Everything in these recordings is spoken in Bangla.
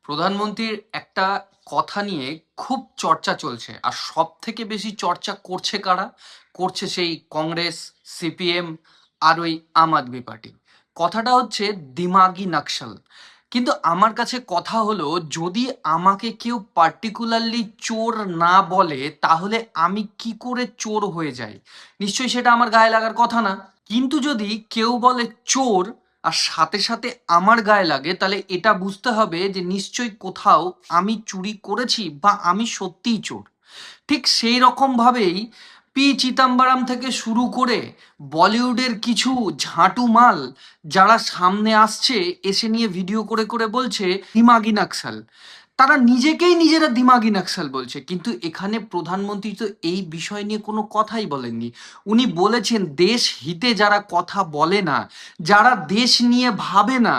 প্রধানমন্ত্রীর একটা কথা নিয়ে খুব চর্চা চলছে আর সব থেকে বেশি চর্চা করছে কারা করছে সেই কংগ্রেস সিপিএম আর ওই আম আদমি পার্টি। কথাটা হচ্ছে দিমাগি নকশাল। কিন্তু আমার কাছে কথা হলো, যদি আমাকে কেউ পার্টিকুলারলি চোর না বলে তাহলে আমি কি করে চোর হয়ে যাই? নিশ্চয়ই সেটা আমার গায়ে লাগার কথা না। কিন্তু যদি কেউ বলে চোর আর সাথে সাথে আমার গায়ে লাগে, তাহলে এটা বুঝতে হবে যে নিশ্চয়ই কোথাও আমি চুরি করেছি বা আমি সত্যিই চোর। ঠিক সেই রকম ভাবেই পি চিদাম্বরম থেকে শুরু করে বলিউডের কিছু ঝাঁটু মাল যারা সামনে আসছে, এসে নিয়ে ভিডিও করে করে বলছে দিমাগি নকশাল, তারা নিজেকেই নিজেরা দিমাগি নকশাল বলছে। কিন্তু এখানে প্রধানমন্ত্রী তো এই বিষয় নিয়ে কোনো কথাই বলেননি। উনি বলেছেন দেশ হিতে যারা কথা বলে না, যারা দেশ নিয়ে ভাবে না,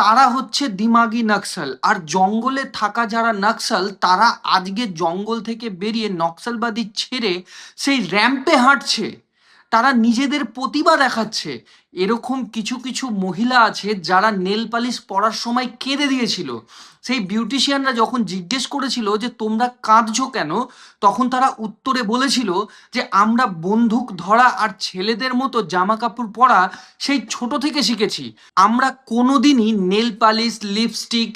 তারা হচ্ছে দিমাগি নকশাল। আর জঙ্গলে থাকা যারা নকশাল, তারা আজকে জঙ্গল থেকে বেরিয়ে নকশালবাদী ছেড়ে সেই র্যাম্পে হাঁটছে, তারা নিজেদের প্রতিভা দেখাচ্ছে। এরকম কিছু কিছু মহিলা আছে যারা নেল পালিশ পরার সময় কেঁদে দিয়েছিল। সেই বিউটিশিয়ানরা যখন জিজ্ঞেস করেছিল যে তোমরা কাঁদছো কেন, তখন তারা উত্তরে বলেছিল যে আমরা বন্দুক ধরা আর ছেলেদের মতো জামা কাপড় পরা সেই ছোট থেকে শিখেছি। আমরা কোনোদিনই নেল পালিশ, লিপস্টিক,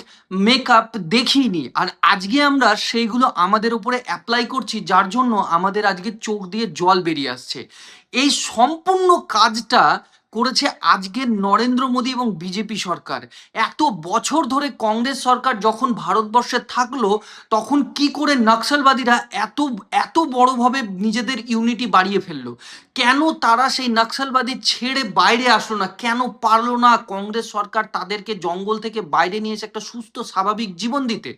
মেকআপ দেখিনি, আর আজকে আমরা সেইগুলো আমাদের উপরে অ্যাপ্লাই করছি, যার জন্য আমাদের আজকে চোখ দিয়ে জল বেরিয়ে আসছে। এই সম্পূর্ণ কাজটা করেছে আজকের নরেন্দ্র মোদী এবং বিজেপি সরকার। এত বছর ধরে কংগ্রেস সরকার যখন ভারতবর্ষে থাকলো, তখন কি করে নক্সালবাদীরা এত এত বড়ভাবে নিজেদের ইউনিটি বাড়িয়ে ফেললো? কেন তারা সেই নক্সালবাদী ছেড়ে বাইরে আসলো না? কেন পারলো না কংগ্রেস সরকার তাদেরকে জঙ্গল থেকে বাইরে নিয়ে এসে একটা সুস্থ স্বাভাবিক জীবন দিতে?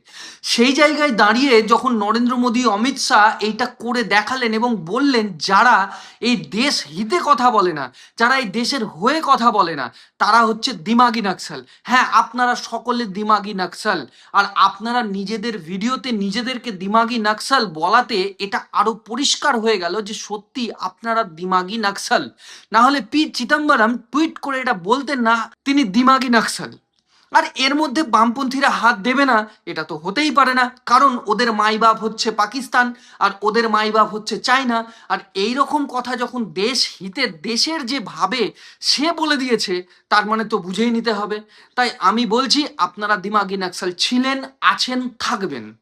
সেই জায়গায় দাঁড়িয়ে যখন নরেন্দ্র মোদী, অমিত শাহ এইটা করে দেখালেন এবং বললেন যারা এই দেশ হিতে কথা বলে না, যারা এই দেশের হয়ে কথা বলে না, তারা হচ্ছে দিমাগি নকশাল। হ্যাঁ, আপনারা সকলে দিমাগি নকশাল। আর আপনারা নিজেদের ভিডিওতে নিজেদেরকে দিমাগি নকশাল বলাতে এটা আরো পরিষ্কার হয়ে গেল যে সত্যি আপনারা দিমাগি নকশাল। না হলে পি চিদম্বরম টুইট করে এটা বলতেন না তিনি দিমাগি নকশাল। আর এর মধ্যে বামপন্থীরা হাত দেবে না, এটা তো হতেই পারে না, কারণ ওদের মাইবাপ হচ্ছে পাকিস্তান আর ওদের মাইবাপ হচ্ছে চায়না। আর এই রকম কথা যখন দেশ হিতে দেশের যে ভাবে সে বলে দিয়েছে, তার মানে তো বুঝেই নিতে হবে। তাই আমি বলছি আপনারা দিমাগি নকশাল ছিলেন, আছেন, থাকবেন।